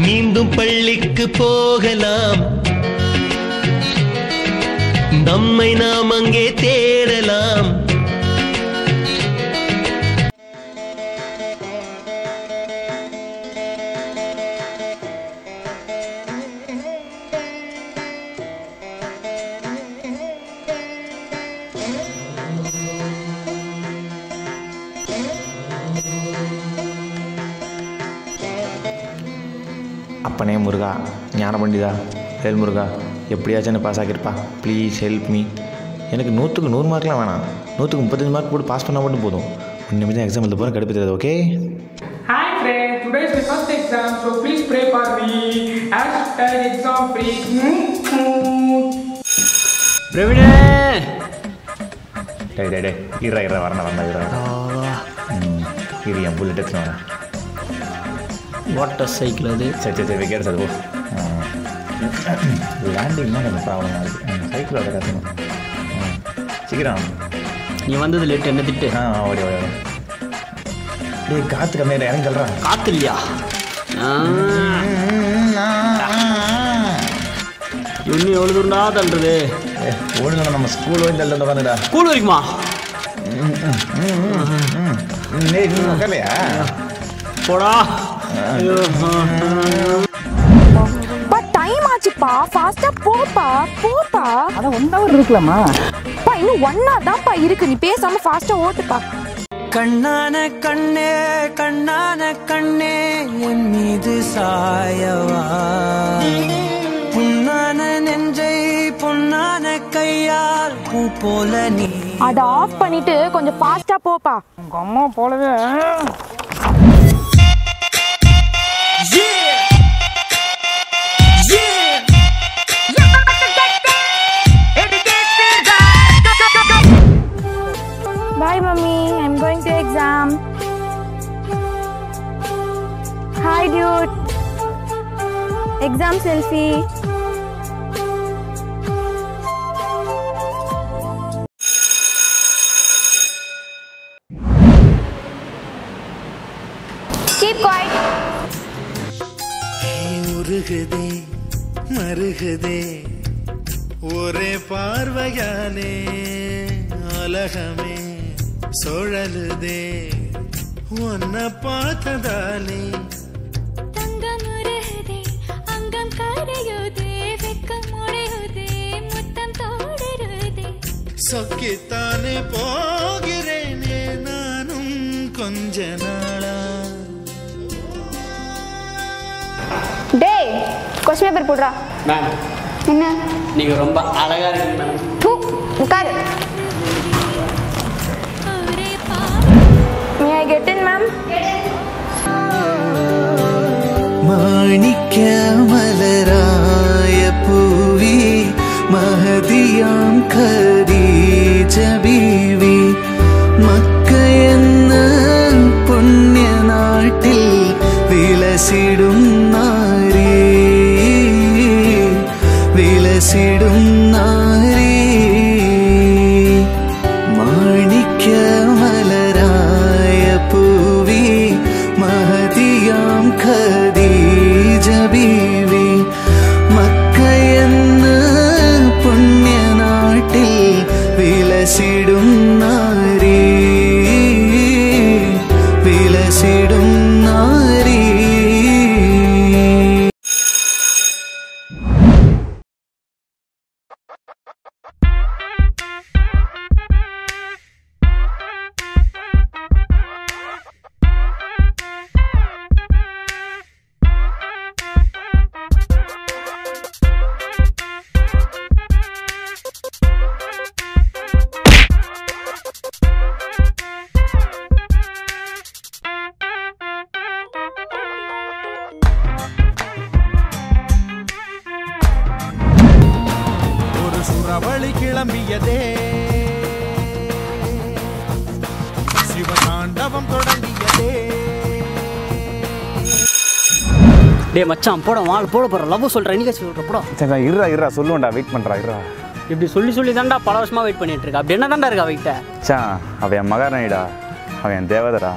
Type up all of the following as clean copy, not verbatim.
மீண்டும் பள்ளிக்கு போகலாம், நம்மை நாம் அங்கே தேடலாம். அப்பனே முருகா, ஞான பண்டிதா, வேல் முருகா, எப்படியாச்சும் என்ன பாஸ் ஆகிருப்பா, ப்ளீஸ் ஹெல்ப் மீ. எனக்கு 100க்கு 100 மார்க்லாம் வேணாம், 100க்கு 35 மார்க் போட்டு பாஸ் பண்ணால் மட்டும் போதும். இன்னுமே தான் எக்ஸாம் எழுத போகிறேன், கடுப்பு தெரியாது. Okay. Hi friends, today is my first exam, so please pray for me. #exam free. பிரவீனே, டே இரா வரண்டா இரா. இது என் புல்லட் எடுத்துன்னு வரேன். வாட்டர் சைக்கிள் அது. சரி வைக்கிறது அது போ. லேண்டிங் தான் கொஞ்சம் ப்ராப்ளமாக இருக்குது. சைக்கிள் அதை கற்றுக்கணும். சீக்கிரம் நீ வந்தது லேட்டு, என்ன திட்டு. ஓடி காற்று கம்மியாக இறங்கி சொல்கிறான். காற்று இல்லையா? இன்னும் எவ்வளோ தூரம்டா தள்ளுறது? ஓடுங்க, நம்ம ஸ்கூல் வந்து தள்ள உட்காந்துடா. ஸ்கூல் வரைக்குமா? உட்கார்லையா? போடா. டைம் ஆச்சுப்பா, ஃபாஸ்டா போப்பா. அத 1 hour இருக்கலாமா? பா இன்னும் 1 hour தான்ப்பா இருக்கு, நீ பேசாம ஃபாஸ்டா ஓட்டுப்பா. கண்ணான கண்ணே என் மீது சாயவா, புண்ணான நெஞ்சை பொன்னான கையால் பூ போல நீ. அத ஆஃப் பண்ணிட்டு கொஞ்சம் ஃபாஸ்டா போப்பா. உங்க அம்மா போலவே. Bye mommy, I'm going to exam. Hi dude. Exam selfie. Keep quiet. உருகுதே மருகுதே ஒரே பார்வையானே அலகமே சுழலுதே உன்னை பார்த்ததாலே. தங்கம் உருகுதே அங்கம் கரையுதே வெக்கம் உடையுதே முத்தம் தோடுருதே. சொக்கித்தானே போகிறேனே நானும் கொஞ்ச நாளா. டேய், क्वेश्चन பேப்பர் போடுறா. மேம், என்ன? நீங்கள் ரொம்ப அழகாக இருக்கீங்க மேம். உட்காரு. May I get in, ma'am? மாணிக்க மலராய பூவி மஹதியாம் கதீஜ பீவி மக்க என்ன புண்ணிய நாட்டில் விலசிடும் நாரி விலசிடும் நாரி. மாணிக்க மலராய பூவி மஹதியாம் கதீஜ பீவி மக்க என்ன புண்ணிய நாட்டில் விலசிடும் நாரி விலசிடும் நாரி. சுறவழி கிளம்பியதே, சிவதாண்டவம் தொடங்கியதே. டே மச்சான், போட வாள் போட போகிற லவ் சொல்கிறேன், நீ சொல்கிற போட. சரி இருறா சொல்லுவேன்டா, வெயிட் பண்ணுறா இருறா. இப்படி சொல்லி தான்டா பல வருஷமாக வெயிட் பண்ணிட்டு இருக்கா. அப்படி என்ன தான்டா இருக்கா வெயிட்ட? சா அவன் என் மகாராணிடா, அவன் என் தேவதரா,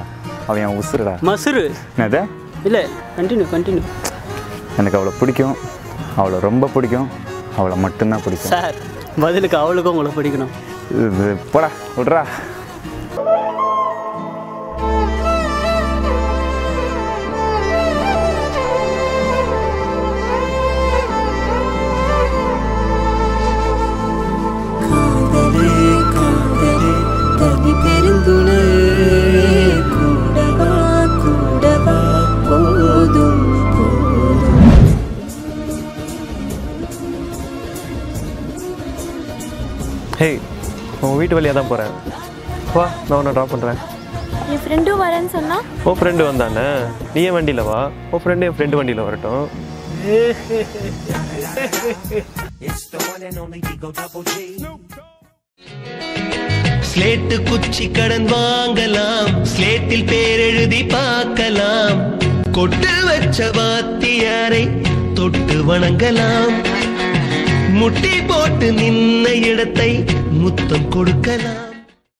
அவன் என் உசுருடா. மசுரு என்னது? இல்லை, கண்டினியூ. எனக்கு அவளை பிடிக்கும், அவளை ரொம்ப பிடிக்கும், அவளை மட்டும்தான் பிடிக்கும். சார் பதிலுக்கு அவளுக்கும் உங்களை பிடிக்கணும். இது போடா விட்றா. ஹே, உன் வீட்டு வழியாக தான் போகிறேன். வா, நான் உன்னை ட்ராப் பண்ணுறேன். என் ஃப்ரெண்டும் வரேன்னு சொன்னா உன் ஃப்ரெண்டு வந்தானே, நீ என் வண்டியில் வா, உன் ஃப்ரெண்டு என் ஃப்ரெண்டு வண்டியில் வரட்டும். ஸ்லேட்டு குச்சி கடன் வாங்கலாம், ஸ்லேட்டில் பேர் எழுதி பார்க்கலாம், கொட்டு வச்ச வாத்தியாரை தொட்டு வணங்கலாம், முட்டி போட்டு நின்ன இடத்தை முத்தம் கொடுக்கலாம்.